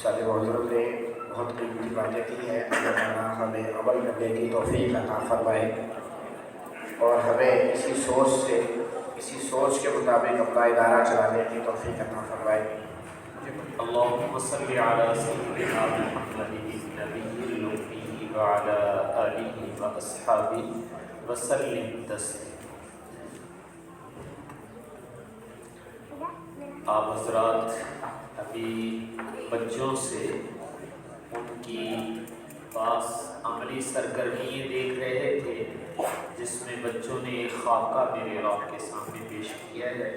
ساتھ بزرگ نے بہت قیمتی باتیں کی ہیں، اللہ تعالیٰ ہمیں عمل کرنے کی توفیق عطا فرمائے اور ہمیں اسی سوچ کے مطابق اپنا ادارہ چلانے کی توفیق عطا فرمائے۔ اللهم صل على سيدنا محمد النبي الأمي وعلى آله وأصحابه وسلم تسليما۔ آپ حضرات ابھی بچوں سے ان کی پاس عملی سرگرمیاں دیکھ رہے تھے، جس میں بچوں نے ایک خاکہ میرے رب کے سامنے پیش کیا ہے۔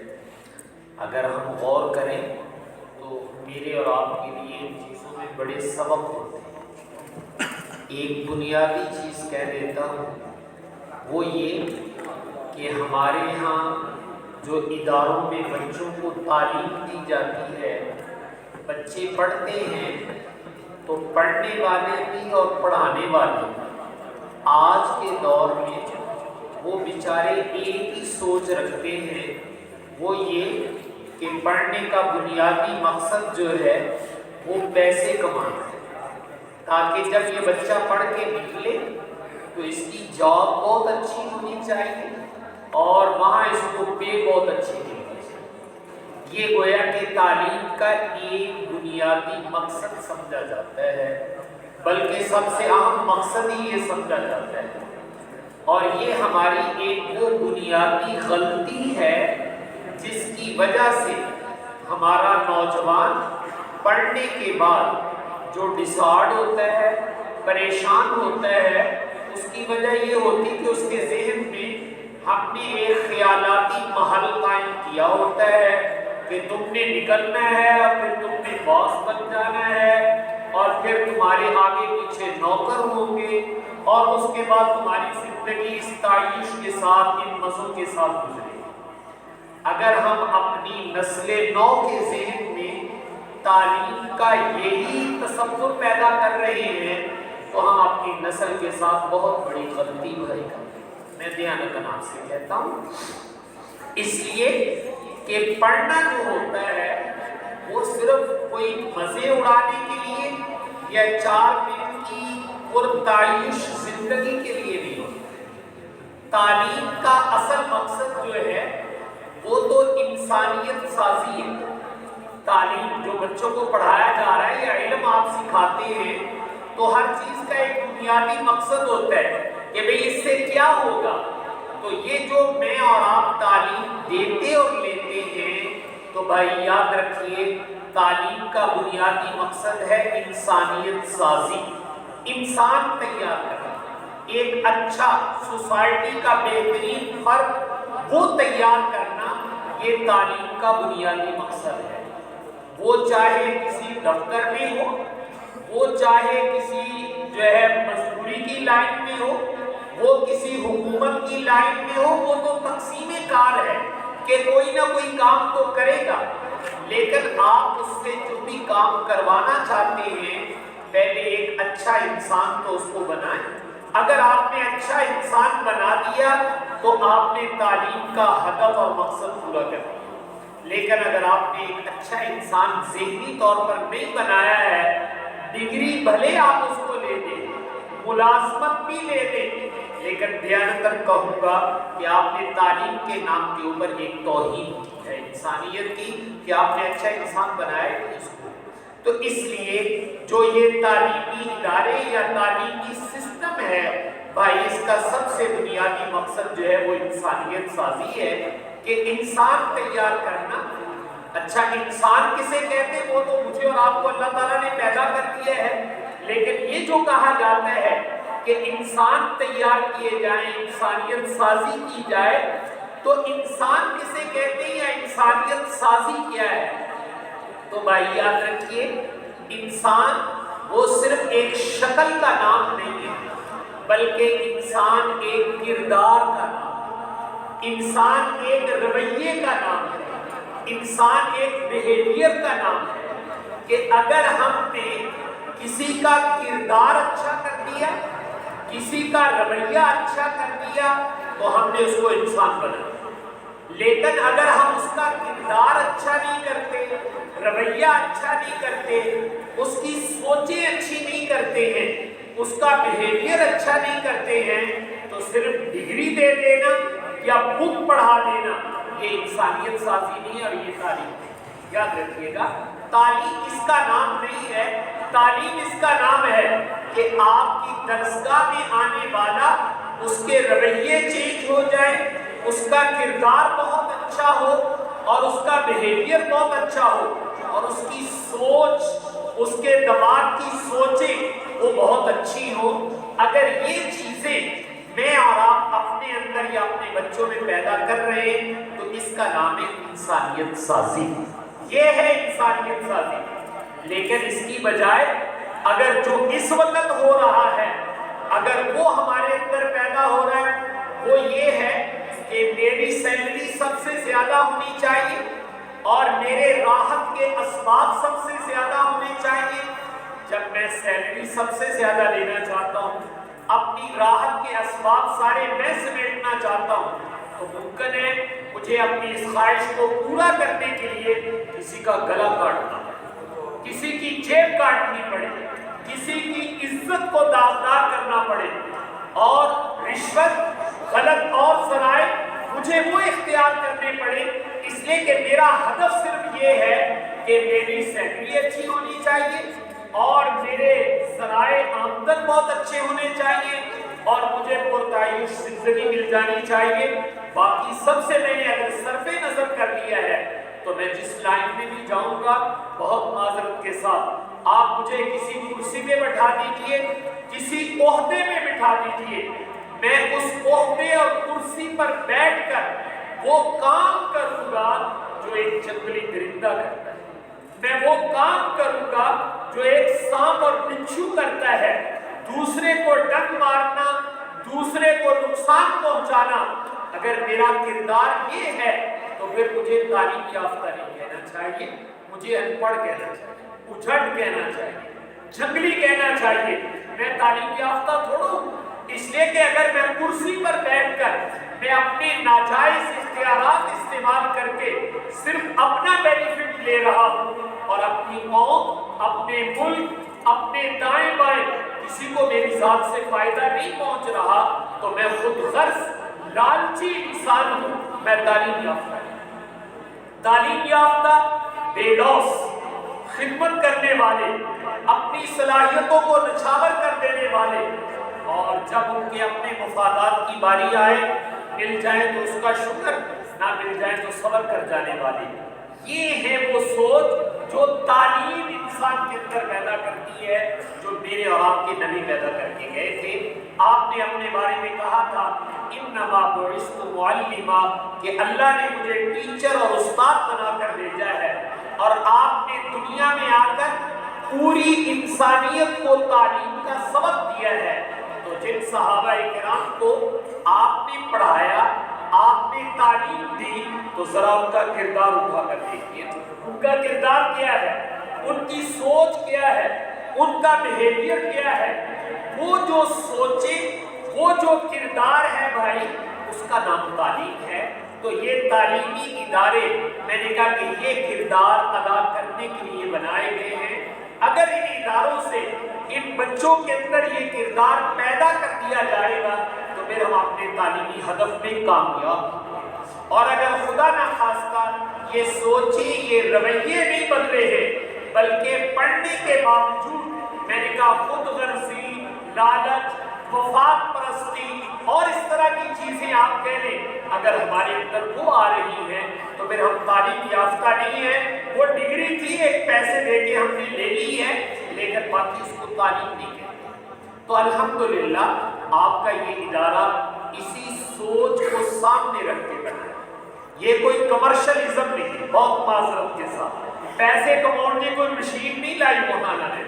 اگر ہم غور کریں تو میرے اور آپ کے لیے ان چیزوں میں بڑے سبق ہوتے ہیں۔ ایک بنیادی چیز کہہ دیتا ہوں، وہ یہ کہ ہمارے ہاں جو اداروں میں بچوں کو تعلیم دی جاتی ہے، بچے پڑھتے ہیں تو پڑھنے والے بھی اور پڑھانے والے بھی آج کے دور میں وہ بیچارے ایک ہی سوچ رکھتے ہیں، وہ یہ کہ پڑھنے کا بنیادی مقصد جو ہے وہ پیسے کمانا ہے، تاکہ جب یہ بچہ پڑھ کے نکلے تو اس کی جاب بہت اچھی ہونی چاہیے اور وہاں اس کو پے بہت اچھی ملنی چاہیے۔ یہ گویا کہ تعلیم کا ایک بنیادی مقصد سمجھا جاتا ہے، بلکہ سب سے اہم مقصد ہی یہ سمجھا جاتا ہے، اور یہ ہماری ایک وہ بنیادی غلطی ہے جس کی وجہ سے ہمارا نوجوان پڑھنے کے بعد جو ڈسہارڈ ہوتا ہے، پریشان ہوتا ہے، اس کی وجہ یہ ہوتی کہ اس کے ذہن میں ہم نے ایک خیالاتی محل قائم کیا ہوتا ہے کہ تم نے نکلنا ہے اور پھر تم نے باس بن جانا ہے اور پھر تمہارے آگے پیچھے نوکر ہوں گے اور اس کے بعد تمہاری زندگی اس تعیش کے ساتھ، ان مزوں کے ساتھ گزرے گی۔ اگر ہم اپنی نسل نو کے ذہن میں تعلیم کا یہی تصور پیدا کر رہے ہیں تو ہم اپنی نسل کے ساتھ بہت بڑی غلطی بھری کرتے ہیں۔ میں دیانت نام سے کہتا ہوں، اس لیے کہ پڑھنا جو ہوتا ہے وہ صرف کوئی مزے اڑانے کے لیے یا 4 منٹ کی پرتعیش زندگی کے لیے نہیں ہوتا۔ تعلیم کا اصل مقصد جو ہے وہ تو انسانیت سازی ہے۔ تعلیم جو بچوں کو پڑھایا جا رہا ہے یا علم آپ سکھاتے ہیں تو ہر چیز کا ایک بنیادی مقصد ہوتا ہے کہ بھئی اس سے کیا ہوگا۔ تو یہ جو میں اور آپ تعلیم دیتے اور لیتے ہیں تو بھائی یاد رکھیے، تعلیم کا بنیادی مقصد ہے انسانیت سازی، انسان تیار کرنا، ایک اچھا سوسائٹی کا بہترین فرد وہ تیار کرنا، یہ تعلیم کا بنیادی مقصد ہے۔ وہ چاہے کسی دفتر میں ہو، وہ چاہے کسی جو ہے مزدوری کی لائن میں ہو، وہ کسی حکومت کی لائن میں ہو، وہ تو تقسیم کار ہے کہ کوئی نہ کوئی کام تو کرے گا، لیکن آپ اس سے جو بھی کام کروانا چاہتے ہیں پہلے ایک اچھا انسان تو اس کو بنائیں۔ اگر آپ نے اچھا انسان بنا دیا تو آپ نے تعلیم کا ہدف اور مقصد پورا کر دیا، لیکن اگر آپ نے ایک اچھا انسان ذہنی طور پر نہیں بنایا ہے، ڈگری بھلے آپ اس کو لے دیں، ملازمت بھی لے دیں، لیکن دیانتاً کہوں گا کہ آپ نے تعلیم کے نام کے اوپر ایک توہین کی ہے انسانیت کی، کہ آپ نے اچھا انسان بنایا ہے اس کو۔ تو اس لیے جو یہ تعلیمی ادارے یا تعلیمی سسٹم ہے بھائی، اس کا سب سے بنیادی مقصد جو ہے وہ انسانیت سازی ہے، کہ انسان تیار کرنا۔ اچھا انسان کسے کہتے ہیں وہ تو مجھے اور آپ کو اللہ تعالیٰ نے پیدا کر دیا ہے، لیکن یہ جو کہا جاتا ہے کہ انسان تیار کیے جائیں، انسانیت سازی کی جائے، تو انسان کسے کہتے ہیں یا انسانیت سازی کیا ہے؟ تو بھائی یاد رکھیے، انسان وہ صرف ایک شکل کا نام نہیں ہے، بلکہ انسان ایک کردار کا نام ہے، انسان ایک رویے کا نام ہے، انسان ایک بیہیویئر کا نام ہے، کہ اگر ہم نے کسی کا کردار اچھا کر دیا، کسی کا رویہ اچھا کر دیا تو ہم نے اس کو انسان بنا دیا، لیکن اگر ہم اس کا کردار اچھا نہیں کرتے، رویہ اچھا نہیں کرتے، اس سوچیں اچھی نہیں کرتے ہیں، اس کا بیہیویئر اچھا نہیں کرتے ہیں، تو صرف ڈگری دے دینا یا بک پڑھا دینا یہ انسانیت سازی نہیں اور یہ تعلیم نہیں۔ یاد رکھیے گا، تعلیم اس کا نام نہیں ہے، تعلیم اس کا نام ہے کہ آپ کی درسگاہ میں آنے والا اس کے رویے چینج ہو جائے، اس کا کردار بہت اچھا ہو اور اس کا بیہیویئر بہت اچھا ہو اور اس کی سوچ، اس کے دماغ کی سوچیں وہ بہت اچھی ہو۔ اگر یہ چیزیں میں اور آپ اپنے اندر یا اپنے بچوں میں پیدا کر رہے ہیں تو اس کا نام ہے انسانیت سازی، یہ ہے انسانیت سازی۔ لیکن اس کی بجائے اگر جو اس وقت ہو رہا ہے، اگر وہ ہمارے اندر پیدا ہو رہا ہے، وہ یہ ہے کہ میری سیلری سب سے زیادہ ہونی چاہیے اور میرے راحت کے اسباب سب سے زیادہ ہونے چاہیے۔ جب میں سیلری سب سے زیادہ لینا چاہتا ہوں، اپنی راحت کے اسباب سارے میں سمیٹنا چاہتا ہوں، تو ممکن ہے مجھے اپنی اس خواہش کو پورا کرنے کے لیے کسی کا گلا کاٹنا پڑے، کسی کی جیب کاٹنی پڑے، کسی کی عزت کو داغدار کرنا پڑے، اور رشوت، غلط اور ذرائع مجھے وہ اختیار کرنے پڑے، اس لیے کہ میرا ہدف صرف یہ ہے کہ میری سیلری اچھی ہونی چاہیے اور میرے ذرائع آمدن بہت اچھے ہونے چاہیے اور مجھے پرتعیش زندگی مل جانی چاہیے۔ باقی سب سے میں نے اگر صرف نظر کر لیا ہے تو میں جس لائن میں بھی جاؤں گا، بہت معذرت کے ساتھ آپ مجھے کسی کرسی پہ بٹھا دیجئے، کسی عہدے میں بٹھا دیجئے، میں اس عہدے اور کرسی پر بیٹھ کر وہ کام کروں گا جو ایک جنگلی درندہ کرتا ہے، میں وہ کام کروں گا جو ایک سانپ اور بچھو کرتا ہے، دوسرے کو ڈنک مارنا، دوسرے کو نقصان پہنچانا۔ اگر میرا کردار یہ ہے تو پھر مجھے تعلیم یافتہ نہیں کہنا چاہیے، مجھے ان پڑھ کہنا چاہیے، اجھٹ کہنا چاہیے، جنگلی کہنا چاہیے۔ میں تعلیم یافتہ تھوڑا ہوں، اس لیے کہ اگر میں کرسی پر بیٹھ کر میں اپنے ناجائز اختیارات استعمال کر کے صرف اپنا بینیفٹ لے رہا ہوں اور اپنی قوم، اپنے ملک، اپنے دائیں بائیں کسی کو میری ذات سے فائدہ نہیں پہنچ رہا، تو میں خود غرض لالچی انسان ہوں، میں تعلیم یافتہ نہیں۔ تعلیم یافتہ بے لوث خدمت کرنے والے، اپنی صلاحیتوں کو نچھاور کر دینے والے، اور جب ان کے اپنے مفادات کی باری آئے، مل جائے تو اس کا شکر، نہ مل جائے تو صبر کر جانے والے۔ یہ ہے وہ سوچ جو تعلیم انسان کے اندر پیدا کرتی ہے، جو میرے اور آپ کے نبی پیدا کر کے گئے تھے۔ آپ نے اپنے بارے میں کہا تھا انما بعثت معلما، کہ اللہ نے مجھے ٹیچر اور استاد بنا کر بھیجا ہے، اور آپ نے دنیا میں آ کر پوری انسانیت کو تعلیم کا سبق دیا ہے۔ تو جن صحابہ کرام کو آپ نے پڑھایا، آپ نے تعلیم دی، تو ذرا ان کا کردار اٹھا کر دیکھیے، ان کا کردار کیا ہے، ان کی سوچ کیا ہے، ان کا بیہیویئر کیا ہے۔ وہ جو سوچیں، وہ جو کردار ہے بھائی، اس کا نام تعلیم ہے۔ تو یہ تعلیمی ادارے، میں نے کہا کہ یہ کردار ادا کرنے کے لیے بنائے گئے ہیں۔ اگر ان اداروں سے ان بچوں کے اندر یہ کردار پیدا کر دیا جائے گا تو پھر ہم اپنے تعلیمی ہدف میں کامیاب ہوں۔ اور اگر خدا نخواستہ یہ سوچیں، یہ رویے نہیں بدلے ہیں، بلکہ پڑھنے کے باوجود میں نے کہا خود غرضی، لالچ، مفاد پرستی اور اس طرح کی چیزیں آپ کہہ لیں، اگر ہمارے اندر وہ آ رہی ہیں تو پھر ہم تعلیم یافتہ نہیں ہیں۔ وہ ڈگری تھی، ایک پیسے دے کے ہم نے لے لی ہے، لیکن باقی اس کو تعلیم نہیں کہتے۔ تو الحمدللہ آپ کا یہ ادارہ اسی سوچ کو سامنے رکھ کے بنا ہے۔ یہ کوئی کمرشلزم نہیں، بہت معذرت کے ساتھ پیسے کمانے کوئی مشین نہیں لائی مولانا نے،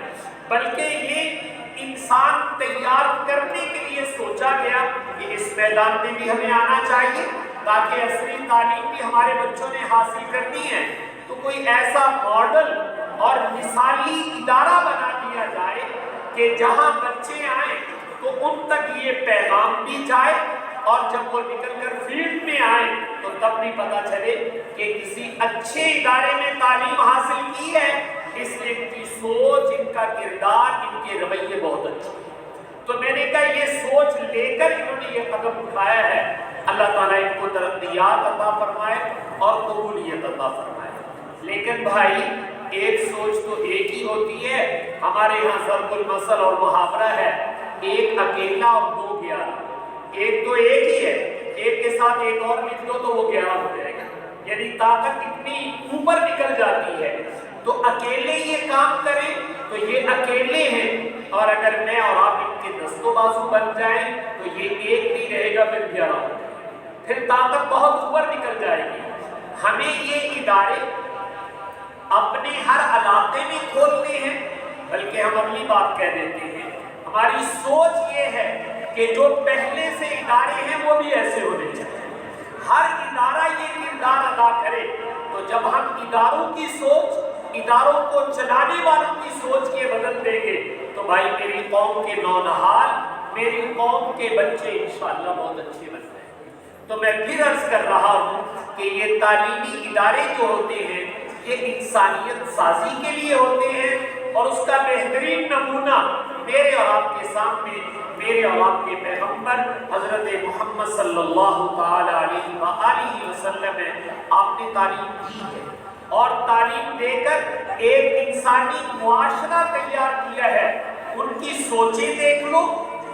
بلکہ یہ انسان تیار کرنے کے لیے سوچا گیا کہ اس میدان میں بھی ہمیں آنا چاہیے تاکہ عصری تعلیم بھی ہمارے بچوں نے حاصل کرنی ہے۔ تو کوئی ایسا ماڈل اور مثالی ادارہ بنا دیا جائے کہ جہاں بچے آئیں تو ان تک یہ پیغام بھی جائے، اور جب وہ نکل کر فیلڈ میں آئیں تو تب بھی پتہ چلے کہ کسی اچھے ادارے میں تعلیم حاصل کی ہے، اس لیے ان کی سوچ، ان کا کا کردار، ان کے رویے بہت اچھے ہیں۔ تو میں نے کہا یہ سوچ لے کر انہوں نے یہ قدم اٹھایا ہے، اللہ تعالیٰ ان کو ترقیات عطا فرمائے اور قبولیت عطا فرمائے۔ لیکن بھائی ایک سوچ تو ایک ہی ہوتی ہے، ہمارے یہاں ضرب المثل اور محاورہ ہے، ایک اکیلا اور دو 11۔ ایک تو ایک ہی ہے، ایک کے ساتھ ایک اور لکھ دو تو وہ 11 ہو جائے گا، یعنی طاقت اتنی اوپر نکل جاتی ہے۔ تو اکیلے یہ کام کریں تو یہ اکیلے ہیں، اور اگر میں اور آپ ان کے دست و بازو بن جائیں تو یہ ایک نہیں رہے گا، پھر 11 ہو جائے گا، پھر طاقت بہت اوپر نکل جائے گی۔ ہمیں یہ ادارے اپنے ہر علاقے میں کھولتے ہیں، بلکہ ہم اگلی بات کہہ دیتے ہیں، ہماری سوچ یہ ہے کہ جو پہلے سے ادارے ہیں وہ بھی ایسے ہونے چاہیے، ہر ادارہ یہ کردار ادا کرے۔ تو جب ہم اداروں کی سوچ، اداروں کو چلانے والوں کی سوچ کے بدل دیں گے تو بھائی میری قوم کے نونہال، میری قوم کے بچے انشاءاللہ بہت اچھے بن جائیں گے۔ تو میں پھر عرض کر رہا ہوں کہ یہ تعلیمی ادارے جو ہوتے ہیں یہ انسانیت سازی کے لیے ہوتے ہیں، اور اس کا بہترین نمونہ میرے اور آپ کے سامنے میرے اور آپ کے پیغمبر حضرت محمد صلی اللہ تعالی علیہ وآلہ وسلم ہے۔ آپ نے تعلیم دی ہے اور تعلیم دے کر ایک انسانی معاشرہ تیار کیا ہے۔ ان کی سوچیں دیکھ لو،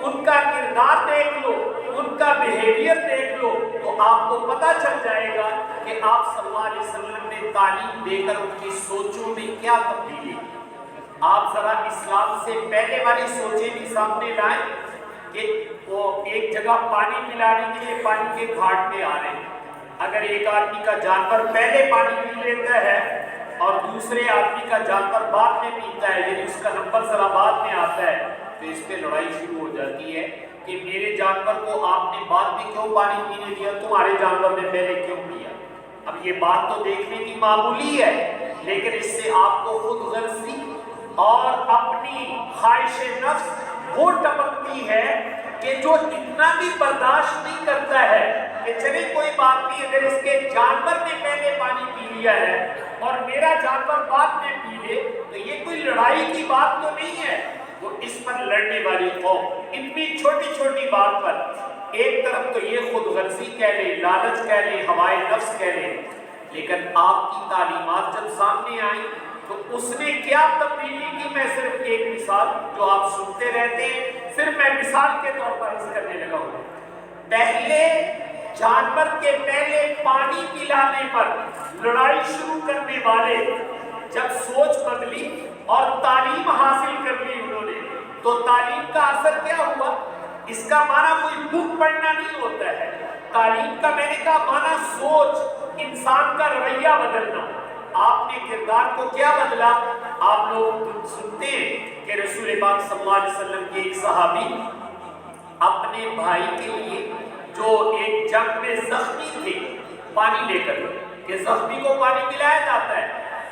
ان کا کردار دیکھ لو، ان کا بیہیویئر دیکھ لو، تو آپ کو پتہ چل جائے گا کہ آپ صلی اللہ علیہ وسلم نے تعلیم دے کر ان کی سوچوں میں کیا تبدیلی کی۔ آپ ذرا اسلام سے پہلے والی سوچیں بھی سامنے لائیں کہ وہ ایک جگہ پانی پلانے کے لیے پانی کے گھاٹ پہ آ رہے ہیں، اگر ایک آدمی کا جانور پہلے پانی پی لیتا ہے اور دوسرے آدمی کا جانور بعد میں پیتا ہے، یعنی اس کا نمبر ذرا بعد میں آتا ہے، تو اس پہ لڑائی شروع ہو جاتی ہے کہ میرے جانور کو آپ نے بعد میں کیوں پانی پینے دیا، تمہارے جانور نے پہلے کیوں پیا۔ اب یہ بات تو دیکھنے کی معمولی ہے، لیکن اس سے آپ کو خود غرضی اور اپنی خواہش نفس وہ ٹپکتی ہے کہ جو اتنا بھی برداشت نہیں کرتا ہے کہ چلے کوئی بات نہیں، اگر اس کے جانور نے پہلے پانی پی لیا ہے اور میرا جانور بعد میں پی لے تو یہ کوئی لڑائی کی بات تو نہیں ہے۔ وہ اس پر لڑنے والی قوم اتنی چھوٹی چھوٹی بات پر، ایک طرف تو یہ خود غرضی کہہ لے، لالچ کہہ لے، ہوائے نفس کہہ لے، لیکن آپ کی تعلیمات جب سامنے آئیں تو اس نے کیا تبدیلی کی۔ میں صرف ایک مثال جو آپ سنتے رہتے ہیں، صرف میں مثال کے طور پر عرض کرنے لگا ہوں۔ پہلے جانور کے پہلے پانی پلانے پر لڑائی شروع کرنے والے جب سوچ بدلی اور تعلیم حاصل کر لی انہوں نے، تو تعلیم کا اثر کیا ہوا؟ اس کا معنی کوئی بک پڑھنا نہیں ہوتا ہے، تعلیم کا میں نے کہا معنی سوچ، انسان کا رویہ بدلنا۔ آپ نے کردار کو کیا بدلا؟ آپ لوگ سنتے ہیں کہ رسول پاک صلی اللہ علیہ وسلم کے ایک صحابی اپنے بھائی کے لیے جو ایک جنگ میں زخمی تھے پانی لے کر، کہ زخمی کو پانی پلایا جاتا ہے،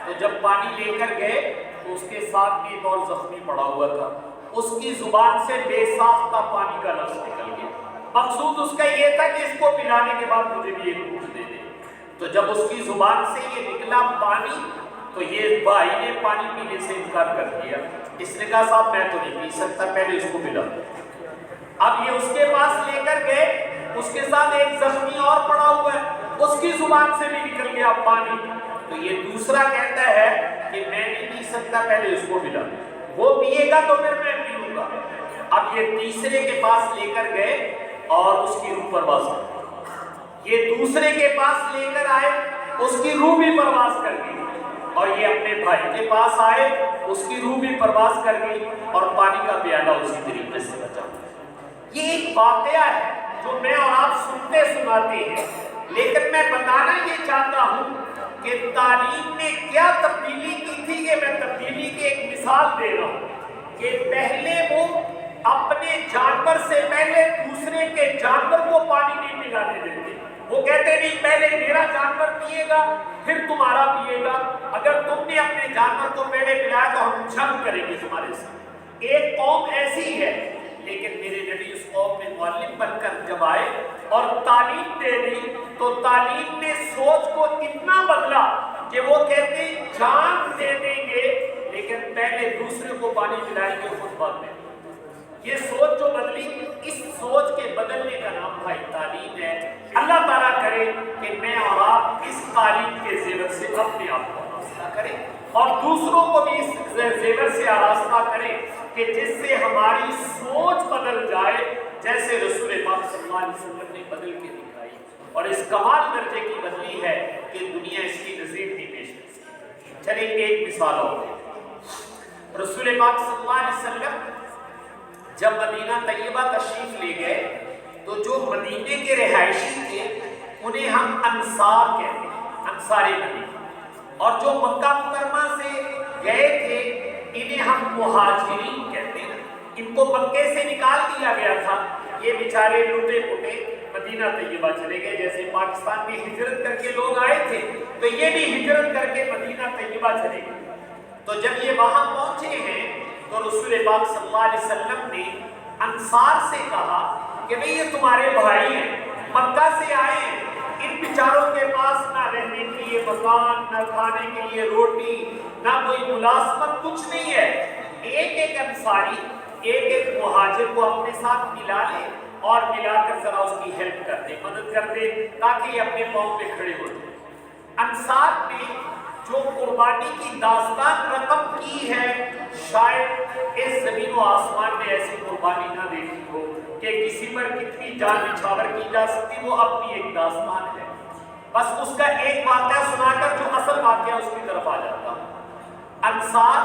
تو جب پانی لے کر گئے تو اس کے ساتھ ایک اور زخمی پڑا ہوا تھا، اس کی زبان سے بے ساختہ پانی کا لفظ نکل گیا، مقصود اس کا یہ تھا کہ اس کو پلانے کے بعد مجھے بھی ایک گھونٹ دے دے۔ تو جب اس کی زبان سے یہ نکلا پانی تو یہ بھائی نے پانی پینے سے انکار کر دیا، اس نے کہا صاحب میں تو نہیں پی سکتا، پہلے اس کو پلا۔ اب یہ اس کے پاس لے کر گئے، اس کے ساتھ ایک زخمی اور پڑا ہوا ہے، اس کی زبان سے بھی نکل گیا پانی، تو یہ دوسرا کہتا ہے کہ میں نہیں پی سکتا، پہلے اس کو پلا، وہ پیے گا تو پھر میں پیوں گا۔ اب یہ تیسرے کے پاس لے کر گئے اور اس کی روح پرواز کر گئی، یہ دوسرے کے پاس لے کر آئے، اس کی روح بھی پرواز کر گئی، اور یہ اپنے بھائی کے پاس آئے، اس کی روح بھی پرواز کر گئی، اور پانی کا پیالہ اسی طریقے سے بچا۔ یہ ایک واقعہ ہے جو میں اور آپ سنتے سناتے ہیں، لیکن میں بتانا یہ چاہتا ہوں کہ تعلیم نے کیا تبدیلی کی تھی۔ کہ میں تبدیلی کی ایک مثال دے رہا ہوں کہ پہلے وہ اپنے جانور سے پہلے دوسرے کے جانور کو پانی نہیں پلانے دیتے، وہ کہتے نہیں پہلے میرا جانور پیے گا پھر تمہارا پیے گا، اگر تم نے اپنے جانور کو پہلے پلایا تو ہم جنگ کریں گے تمہارے ساتھ۔ ایک قوم ایسی ہے، لیکن میرے نبی اس قوم میں معلم بن کر جب آئے اور تعلیم دے دی تو تعلیم نے سوچ کو اتنا بدلا کہ وہ کہتے جان دے دیں گے لیکن لیکن پہلے دوسرے کو پانی پلائیں گے خود بعد میں. یہ سوچ جو بدلی، اس سوچ کے بدلنے کا نام بھائی تعلیم ہے. اللہ تعالیٰ کرے کہ میں اور آپ اس تعلیم کے زیور سے اپنے آپ کو آراستہ کریں اور دوسروں کو بھی اس زیور سے آراستہ کریں کہ جس سے ہماری سوچ بدل جائے، جیسے رسول پاک صلی اللہ علیہ وسلم نے بدل کے دکھائی اور اس کمال درجے کی بدلی ہے کہ دنیا اس کی نظیر نہیں پیش کر سکتی. چلیے ایک مثال اور. رسول پاک صلی اللہ علیہ وسلم جب مدینہ طیبہ تشریف لے گئے تو جو مدینے کے رہائشی تھے انہیں ہم انصار کہتے ہیں، انصاری مدینہ، اور جو مکہ مکرمہ سے گئے تھے انہیں ہم مہاجرین کہتے ہیں. ان کو مکے سے نکال دیا گیا تھا، یہ بیچارے لوٹے پوٹے مدینہ طیبہ چلے گئے. جیسے پاکستان میں ہجرت کر کے لوگ آئے تھے تو یہ بھی ہجرت کر کے مدینہ طیبہ چلے گئے. تو جب یہ وہاں پہنچے ہیں تو رسول پاک صلی اللہ علیہ وسلم نے انصار سے کہا کہ بھئی یہ تمہارے بھائی ہیں، مکہ سے آئے ہیں، ان بیچاروں کے پاس نہ رہنے کے لیے مکان، نہ کھانے کے لیے روٹی، نہ کوئی ملازمت، کچھ نہیں ہے. ایک ایک انصاری، ایک ایک مہاجر کو اپنے ساتھ ملا لے اور ملا کر ذرا اس کی ہیلپ کر دے، مدد کر دے تاکہ یہ اپنے پاؤں پہ کھڑے ہو جائیں. انصار نے جو قربانی کی داستان رقم کی ہے، شاید اس زمین و آسمان میں ایسی قربانی نہ دیکھی ہو کہ کسی پر کتنی جان نچھاور کی جا سکتی، وہ اپنی ایک داستان ہے. بس اس کا ایک واقعہ سنا کر جو اصل واقعہ اس کی طرف آ جاتا ہوں. انصار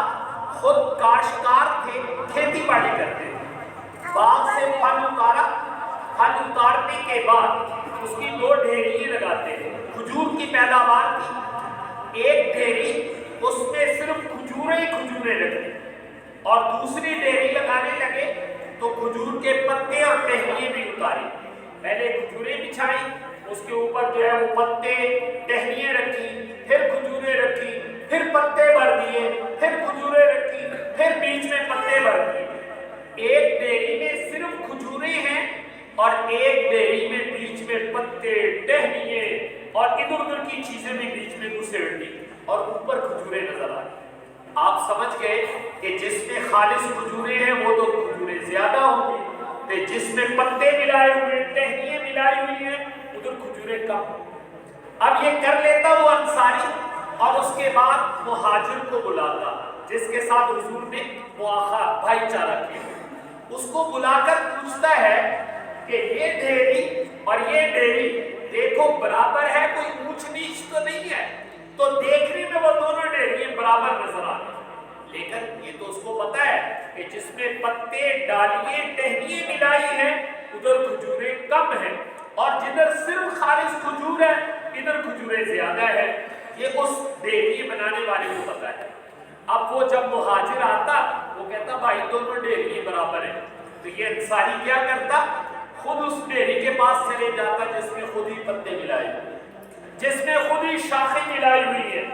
خود کاشتکار تھے، کھیتی باڑی کرتے تھے. باغ سے پھل اتارا، پھل اتارنے کے بعد اس کی 2 ڈھیریاں لگاتے تھے. کھجور کی پیداوار تھی، ایک ڈھیری اس میں صرف کھجوریں لگی اور دوسری ڈھیری لگانے لگے تو کھجور کے پتے اور ٹہنیاں بھی اتاری. پہلے کھجوریں بچھائی، اس کے اوپر جو ہے وہ پتے ٹہنیاں رکھی، پھر کھجوریں رکھی، پھر پتے بھر دیے، پھر کھجوریں رکھی، پھر بیچ میں پتے بھر دیے. ایک ڈھیری میں صرف کھجوریں ہیں اور ایک ڈھیری میں بیچ میں پتے، ٹہنیاں اور ادھر ادھر کی چیزیں بھی بیچ میں گھسیڑ دی اور اوپر کھجوریں نظر آ رہی. آپ سمجھ گئے کہ جس میں خالص کھجوریں ہیں وہ تو کھجوریں زیادہ ہوں گی، کہ جس میں پتے ملائے ہوئے، ٹہنیاں ملائی ہوئی ہیں، ادھر کھجوریں کم ہوں. اب یہ کر لیتا وہ انصاری اور اس کے بعد مہاجر کو بلاتا جس کے ساتھ حضور نے مواخات، بھائی چارہ کیا. اس کو بلا کر پوچھتا ہے کہ یہ ڈھیری اور یہ ڈھیری دیکھو برابر ہے، کوئی اونچ نیچ تو نہیں ہے. تو دیکھنے میں وہ دونوں ڈھیریاں برابر نظر آ رہی، لیکن یہ تو اس کو پتا ہے کہ جس میں پتے، ڈالیاں، ٹہنیاں ملائی ہیں ادھر کھجوریں کم ہیں اور جدھر صرف خالص کھجور ہے ادھر کھجوریں زیادہ ہے. یہ اس ڈھیری بنانے والے کو پتا ہے. اب وہ جب مہاجر آتا وہ کہتا بھائی دونوں ڈھیریاں برابر ہیں. تو یہ انصاری کیا کرتا، خود اس ڈھیری کے پاس چلے جاتا جس میں خود ہی پتے ملائے ہوئے، جس میں خود ہی شاخیں ملائی ہوئی ہیں،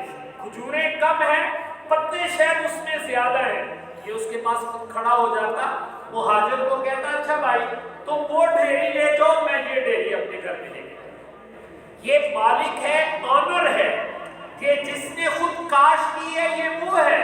کھجوریں کم ہیں، پتے شاید اس میں زیادہ ہیں. یہ اس کے پاس خود کھڑا ہو جاتا، مہاجر کو کہتا اچھا بھائی تم وہ ڈھیری لے جاؤ، میں یہ ڈھیری اپنے گھر میں لے گیا. یہ مالک ہے، آنر ہے کہ جس نے خود کاش کی ہے، یہ وہ ہے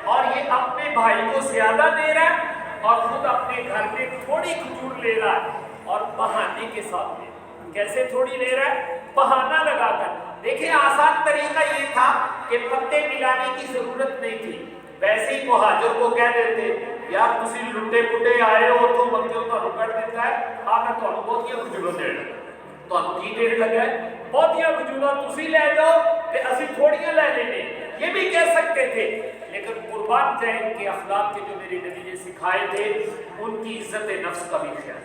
اور یہ اپنے بھائی کو زیادہ دے رہا ہے اور خود اپنے گھر میں تھوڑی کھجور لے رہا ہے اور بہانے کے ساتھ لے. کیسے تھوڑی لے رہا ہے؟ بہانہ لگا کر. دیکھیں آسان طریقہ یہ تھا کہ پتے ملانے کی ضرورت نہیں تھی. ویسے ہی مہاجر کو کہہ دیتے یار تسی لٹے پٹے آئے ہو تو بندے تو رکڑ دیتا ہے، میں تمہیں بہتیاں کھجوروں دے رہا، تمہیں کی دیر لگا ہے، بہتیاں کھجوروں تسی لے جاؤ تے اسی تھوڑیاں لے لینے. یہ بھی کہہ سکتے تھے، لیکن قربان جائے کے اخلاق کے جو میری نبی نے سکھائے تھے ان کی عزت نفس کا بھی خیال.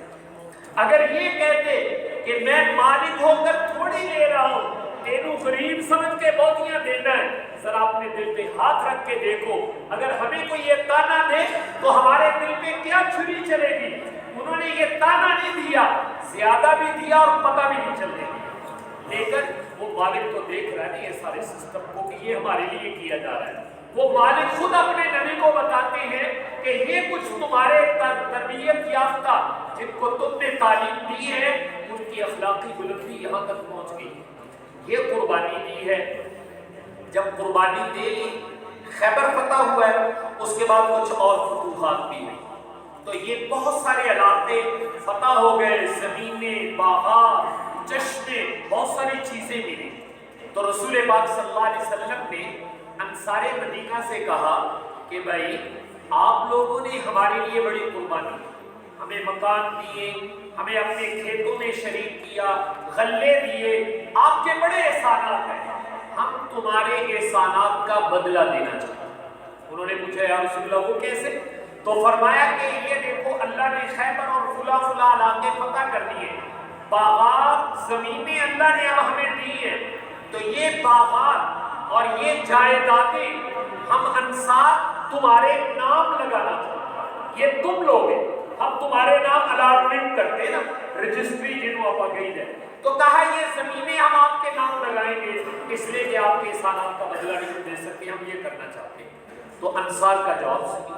اگر یہ کہتے کہ میں مالک ہو کر تھوڑی لے رہا ہوں، تینوں غریب سمجھ کے بہتیاں دینا ہے، ذرا اپنے دل پہ ہاتھ رکھ کے دیکھو اگر ہمیں کوئی یہ تانا دے تو ہمارے دل پہ کیا چھری چلے گی. انہوں نے یہ تانا نہیں دیا، زیادہ بھی دیا اور پتہ بھی نہیں چلنے دیا، لیکن وہ مالک تو دیکھ رہا ہے یہ سارے سسٹم کو کہ یہ ہمارے لیے کیا جا رہا ہے. وہ مالک خود اپنے نبی کو بتاتے ہیں کہ یہ کچھ تمہارے تربیت یافتہ جن کو تم نے تعلیم دی ہے ان کی اخلاقی بلندی یہاں تک پہنچ گئی. یہ قربانی دی ہے. جب قربانی دے لی خیبر فتح ہوا ہے، اس کے بعد کچھ اور فتوحات بھی ہوئی، تو یہ بہت سارے علاقے فتح ہو گئے، زمینیں، باغات، چشمے، بہت ساری چیزیں ملی۔ تو رسول پاک صلی اللہ علیہ وسلم نے انصار مدینہ سے کہا کہ بھائی آپ لوگوں نے ہمارے لیے بڑی قربانی کی، ہمیں مکان دیے، ہمیں اپنے کھیتوں میں شریک کیا، غلے دیے، آپ کے بڑے احسانات ہیں، ہم تمہارے احسانات کا بدلہ دینا چاہتے ہیں۔ انہوں نے پوچھا یا رسول اللہ وہ کیسے؟ تو فرمایا کہ یہ دیکھو اللہ نے خیبر اور فلاں فلاں علاقے فتح کر دیے، باغات، زمینیں اللہ نے اب ہمیں دی ہیں، تو یہ باغات اور یہ جائیدادیں ہم انصار تمہارے نام لگانا چاہتے ہیں، یہ تم لوگ ہیں، ہم تمہارے نام الاٹمنٹ کرتے ہیں نا، رجسٹری جنہوں آپ گئی ہے، تو کہا یہ زمینیں ہم آپ کے نام لگائیں گے، اس لیے کہ آپ کے احسانات کا بدلہ نہیں دے سکتے، ہم یہ کرنا چاہتے ہیں۔ تو انصار کا جواب سنی،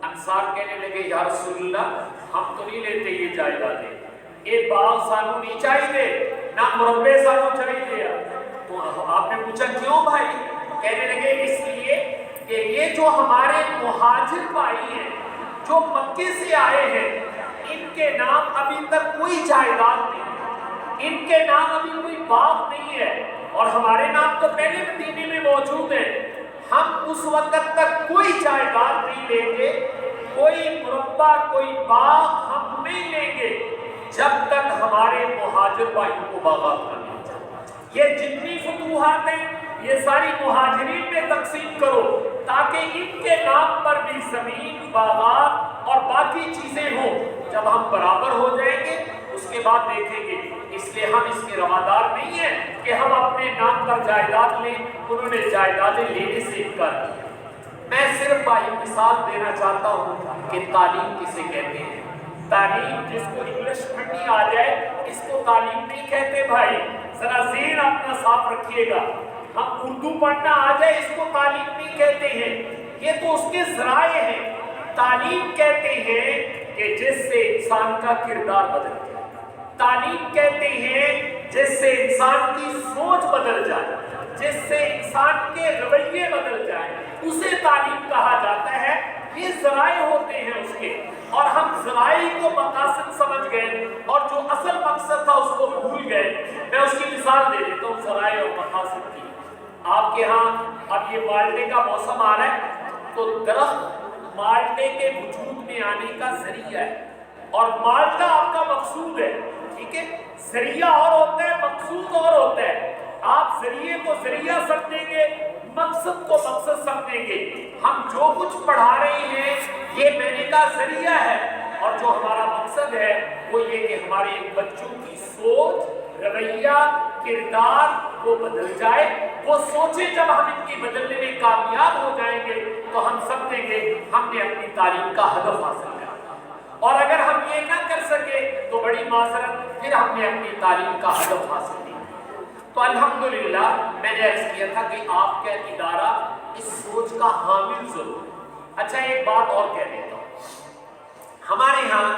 انصار کہنے لگے یا رسول اللہ ہم تو نہیں لیتے یہ جائیدادیں، یہ باغ سانو نہیں چاہیے، نہ مربع سانو چاہیے۔ تو آپ نے پوچھا کیوں بھائی؟ کہنے لگے اس لیے کہ یہ جو ہمارے مہاجر بھائی ہیں جو مکے سے آئے ہیں، ان کے نام ابھی تک کوئی جائیداد نہیں، ان کے نام ابھی کوئی باغ نہیں ہے، اور ہمارے نام تو پہلے مدینے میں موجود ہیں، ہم اس وقت تک کوئی جائیداد نہیں لیں گے، کوئی مربع کوئی باغ ہم نہیں لیں گے جب تک ہمارے مہاجر بھائیوں کو باغات نہ مل جائے۔ یہ جتنی فتوحات ہیں یہ ساری مہاجرین میں تقسیم کرو تاکہ ان کے نام پر بھی زمین، باغات اور باقی چیزیں ہوں، جب ہم برابر ہو جائیں گے اس کے بعد دیکھیں گے۔ اس لیے ہم اس کے روادار نہیں ہیں کہ ہم اپنے نام پر جائیداد لیں، انہوں نے جائیدادیں لینے سے انکار کیا۔ میں صرف بھائی مثال دینا چاہتا ہوں کہ تعلیم کسے کہتے ہیں۔ تعلیم جس کو انگلش پڑھنی آ جائے اس کو تعلیم نہیں کہتے بھائی، ذرا ذہن اپنا صاف رکھیے گا۔ ہم اردو پڑھنا آ جائے اس کو تعلیم نہیں کہتے ہیں، یہ تو اس کے ذرائع ہیں۔ تعلیم کہتے ہیں کہ جس سے انسان کا کردار بدل جائے، تعلیم کہتے ہیں جس سے انسان کی سوچ بدل جائے، جس سے انسان کے رویے بدل جائے، اسے تعلیم کہا جاتا ہے۔ یہ ذرائع ہوتے ہیں اس کے، اور ہم ذرائع کو مقاصد سمجھ گئے اور جو اصل مقصد تھا اس کو بھول گئے۔ میں اس کی مثال دے دیتا ہوں ذرائع اور مقاصد کی۔ آپ کے ہاں اب یہ مالٹے کا موسم آ رہا ہے، تو درخت مالٹے کے وجود میں آنے کا ذریعہ ہے، اور مالٹا آپ کا مقصود ہے، ٹھیک ہے؟ ذریعہ اور ہوتا ہے، مقصود اور ہوتا ہے۔ آپ ذریعے کو ذریعہ سمجھیں گے، مقصد کو مقصد سمجھیں گے۔ ہم جو کچھ پڑھا رہے ہیں یہ میں نے کہا ذریعہ ہے، اور جو ہمارا مقصد ہے وہ یہ کہ ہمارے بچوں کی سوچ، رویہ، کردار وہ بدل جائے۔ وہ سوچیں جب ہم ان کی بدلنے میں کامیاب ہو جائیں گے تو ہم سمجھیں گے ہم نے اپنی تعلیم کا ہدف حاصل کیا، اور اگر ہم یہ نہ کر سکے تو بڑی معذرت، پھر ہم نے اپنی تعلیم کا ہدف حاصل نہیں۔ تو الحمدللہ میں نے عرض کیا تھا کہ آپ کا ادارہ اس سوچ کا حامل ضرور ہے۔ اچھا ایک بات اور کہہ دیتا ہوں، ہمارے ہاں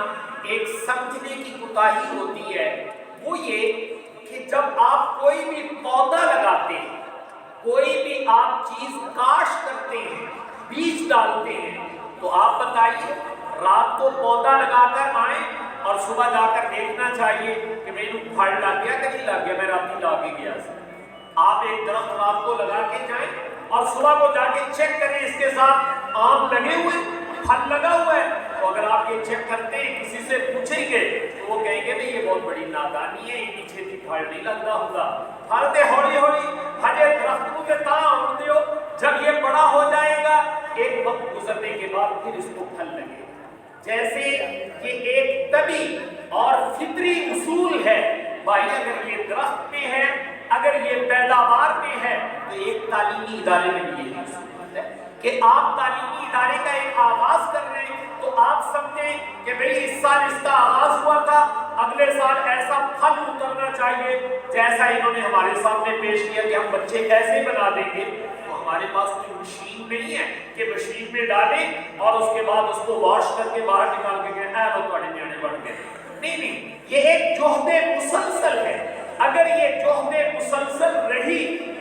ایک سمجھنے کی کوتاہی ہوتی ہے، وہ یہ کہ جب آپ کوئی بھی پودا لگاتے ہیں، کوئی بھی آپ چیز کاشت کرتے ہیں، بیج ڈالتے ہیں، تو آپ بتائیے رات کو پودا لگا کر آئیں اور صبح جا کر دیکھنا چاہیے کہ میرے پھل لگ گیا کہ نہیں لگ گیا، میں رات ہی لا کے گیا۔ آپ ایک درخت رات کو لگا کے جائیں اور صبح کو جا کے چیک کریں اس کے ساتھ آم لگے ہوئے، پھل لگا ہوا ہے۔ تو اگر آپ یہ چیک کرتے ہیں کسی سے پوچھیں گے تو وہ کہیں گے نہیں یہ بہت بڑی نادانی ہے، یہ پیچھے تھی پھل نہیں لگتا ہوگا، پھل تے ہولی ہولی ہجے درخت کو کے تاں ہوں دیو، جب یہ بڑا ہو جائے گا ایک وقت گزرنے کے بعد پھر اس کو پھل لگے گا۔ جیسے یہ ایک طبی اور فطری اصول ہے بھائی، اگر یہ درخت میں ہے، اگر یہ پیداوار میں ہے، تو ایک تعلیمی ادارے میں بھی یہی اصول ہے کہ آپ تعلیمی ادارے کا ایک آغاز کر رہے ہیں تو آپ سمجھیں کہ بھئی اس سال اس کا آغاز ہوا تھا، اگلے سال ایسا پھل اترنا چاہیے جیسا انہوں نے ہمارے سامنے پیش کیا کہ ہم بچے ایسے بنا دیں گے۔ تو ہمارے پاس کوئی مشین نہیں ہے کہ مشین میں ڈالیں اور اس کے بعد اس کو واش کر کے باہر نکال کے کہیں وہ تھوڑے نیانے بڑھ گئے۔ نہیں، یہ ایک جہد مسلسل ہے۔ اگر یہ جہد مسلسل رہی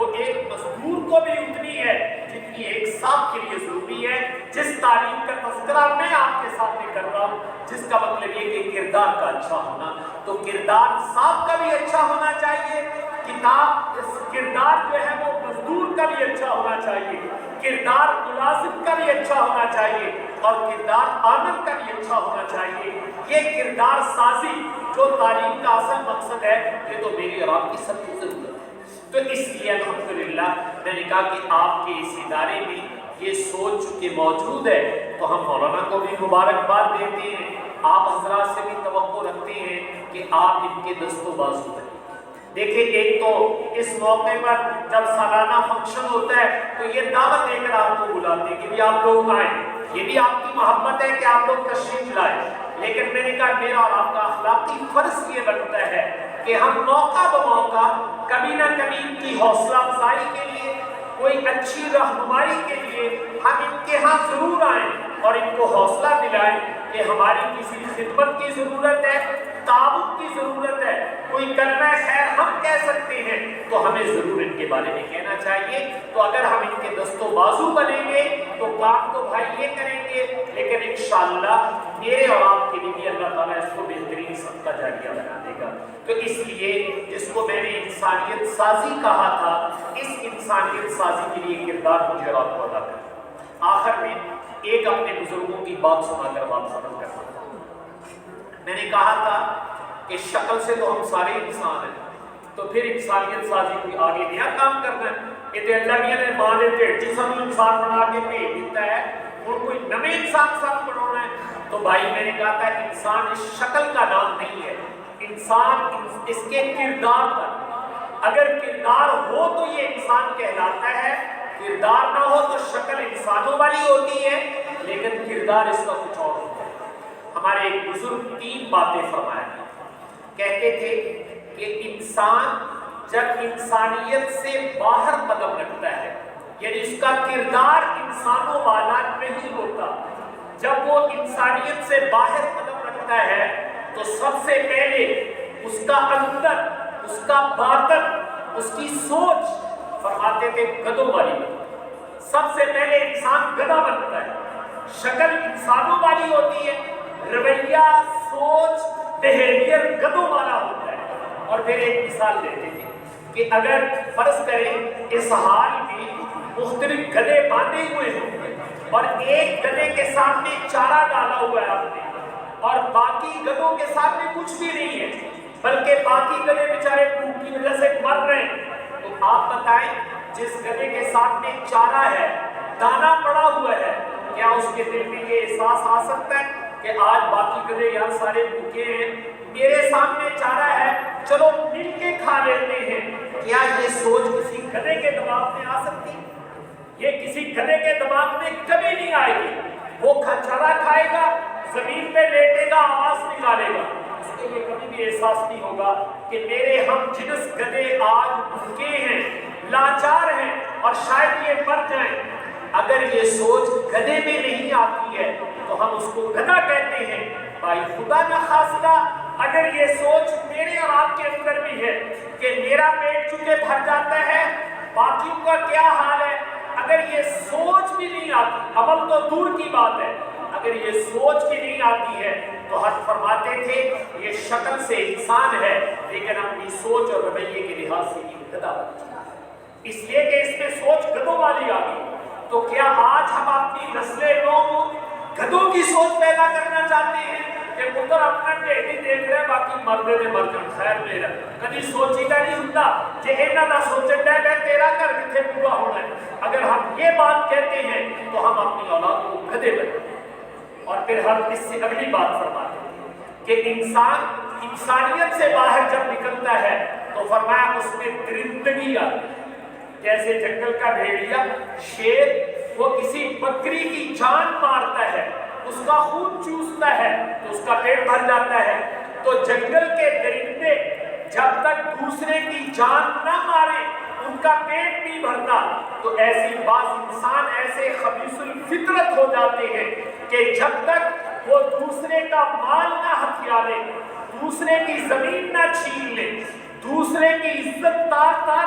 وہ ایک مزدور کو بھی اتنی ہے جتنی ایک صاحب کے لیے ضروری ہے. جس تعلیم کا تذکرہ میں آپ کے سامنے کر رہا ہوں جس کا مطلب یہ کہ کردار کا اچھا ہونا، تو کردار صاحب کا بھی اچھا ہونا چاہیے، کردار جو ہے وہ مزدور کا بھی اچھا ہونا چاہیے، کردار ملازم کا بھی اچھا ہونا چاہیے اور کردار عامل کا بھی اچھا ہونا چاہیے. یہ کردار سازی جو تعلیم کا اصل مقصد ہے، یہ تو میری اور آپ کی سب کی ضرورت ہے. تو اس لیے الحمدللہ میں نے کہا کہ آپ کے اس ادارے میں یہ سوچ چکے موجود ہے تو ہم مولانا کو بھی مبارکباد دیتے ہیں. آپ حضرات سے بھی توقع رکھتے ہیں کہ آپ ان کے دست و بازو بنیں. دیکھیں ایک تو اس موقع پر جب سالانہ فنکشن ہوتا ہے تو یہ دعوت دے کر آپ کو بلاتے ہیں کہ بھی آپ لوگ آئیں، یہ بھی آپ کی محبت ہے کہ آپ لوگ تشریف لائیں. لیکن میں نے کہا میرا اور آپ کا اخلاقی فرض یہ بنتا ہے کہ ہم موقع بموقع کبھی نہ کبھی ان کی حوصلہ افزائی کے لیے، کوئی اچھی رہنمائی کے لیے ہم ان کے ہاں ضرور آئیں اور ان کو حوصلہ دلائیں کہ ہماری کسی خدمت کی ضرورت ہے، تعاون کی ضرورت ہے، کوئی کلمہ خیر ہم کہہ سکتے ہیں تو ہمیں ضرور ان کے بارے میں کہنا چاہیے. تو اگر ہم ان کے دست و بازو بنیں گے تو کام تو بھائی یہ کریں گے، لیکن انشاءاللہ میرے اور آپ کے لیے بھی اللہ تعالیٰ اس کو بہترین صدقہ جاریہ بنا دے گا. تو اس لیے جس کو میں نے انسانیت سازی کہا تھا، اس انسانیت سازی کے لیے کردار مجھے اور آپ کو ادا کرنا. آخر میں ایک اپنے بزرگوں کی بات سنا کر بات ختم کرتا ہوں. میں نے کہا تھا کہ شکل سے تو ہم سارے انسان ہیں، تو پھر انسانیت سازی کوئی آگے نیا کام کرنا ہے. یہ تو اللہ میاں نے ماں نے پیٹ جسم انسان بنا کے بھیج دیتا ہے اور کوئی نئے انسان ساتھ بنانا ہے. تو بھائی میں نے کہا تھا انسان اس شکل کا نام نہیں ہے، انسان اس کے کردار کا. اگر کردار ہو تو یہ انسان کہلاتا ہے، کردار نہ ہو تو شکل انسانوں والی ہوتی ہے لیکن کردار اس کا کچھ اور ہوتا ہے. ہمارے ایک بزرگ 3 باتیں فرمایا کہتے تھے کہ انسان جب انسانیت سے باہر قدم رکھتا ہے، یعنی اس کا کردار انسانوں والا نہیں ہوتا، جب وہ انسانیت سے باہر قدم رکھتا ہے تو سب سے پہلے اس کا اندر، اس کا باطن، اس کی سوچ فرماتے تھے گدوں والی بنتی. سب سے پہلے انسان گدھا بنتا ہے، شکل انسانوں والی ہوتی ہے، رویہ، سوچ، بیہیویئر گدوں والا ہوتا ہے. اور پھر ایک مثال دیتے تھے کہ اگر فرض کریں اس حال میں مختلف گدھے باندھے ہوئے ہوں اور ایک گدھے کے سامنے چارہ ڈالا ہوا ہے آپ نے اور باقی گدھوں کے سامنے کچھ بھی نہیں ہے بلکہ باقی گدھے بیچارے بھوک کی وجہ سے مر رہے ہیں، تو آپ بتائیں جس گدھے کے سامنے چارہ ہے، دانا پڑا ہوا ہے، کیا اس کے دل میں یہ احساس آ سکتا ہے کہ آج باقی گدھے یہاں سارے بھوکے ہیں، میرے سامنے چارہ ہے، چلو مل کے کھا لیتے ہیں؟ کیا یہ سوچ کسی گدھے کے دماغ میں آ سکتی؟ یہ کسی گدھے کے دماغ میں کبھی نہیں آئے گی. وہ چارہ کھائے گا، زمین پہ لیٹے گا، آواز نکالے گا، اس کو یہ کبھی بھی احساس نہیں ہوگا کہ میرے ہم جنس گدھے آج بھوکے ہیں، لاچار ہیں اور شاید یہ مر جائیں. اگر یہ سوچ گدھے میں نہیں آتی ہے تو ہم اس کو گدھا کہتے ہیں. بھائی خدا نہ خواستہ اگر یہ سوچ میرے اور آپ کے اندر بھی ہے کہ میرا پیٹ چونکہ بھر جاتا ہے، باقیوں کا کیا حال ہے، اگر یہ سوچ بھی نہیں آتی، عمل تو دور کی بات ہے، اگر یہ سوچ بھی نہیں آتی ہے تو حضرت فرماتے تھے یہ شکل سے انسان ہے لیکن اپنی سوچ اور رویے کے لحاظ سے یہ گدھا بنتا ہے، اس لیے کہ اس میں سوچ گدھوں والی آ گئی. تو کیا آج ہم اپنی نسل نو گدھوں کی سوچ پیدا کرنا چاہتے ہیں کہ پتر اپنا ٹیڈی دیکھ رہے باقی مردے نے مر جان خیر میرا کبھی سوچی کا نہیں ہوتا کہ اینا نہ سوچے میں تیرا کر کتنے پورا ہونا ہے. اگر ہم یہ بات کہتے ہیں تو ہم اپنی اولاد کو گدھے بناتے ہیں. اور پھر ہم اس سے اگلی بات فرماتے ہیں کہ انسان انسانیت سے باہر جب نکلتا ہے تو فرمایا اس میں درندگی آتی ہے. جیسے جنگل کا بھیڑیا، شیر، وہ کسی بکری کی جان مارتا ہے، اس کا خون چوستا ہے تو اس کا پیٹ بھر جاتا ہے. تو جنگل کے درندے جب تک دوسرے کی جان نہ مارے ان کا پیٹ نہیں بھرتا. تو ایسی بعض انسان ایسے خبیث الفطرت ہو جاتے ہیں کہ جب تک وہ دوسرے کا مال نہ ہتھیارے، دوسرے کی زمین نہ چھین لے، دوسرے کی عزت تار تار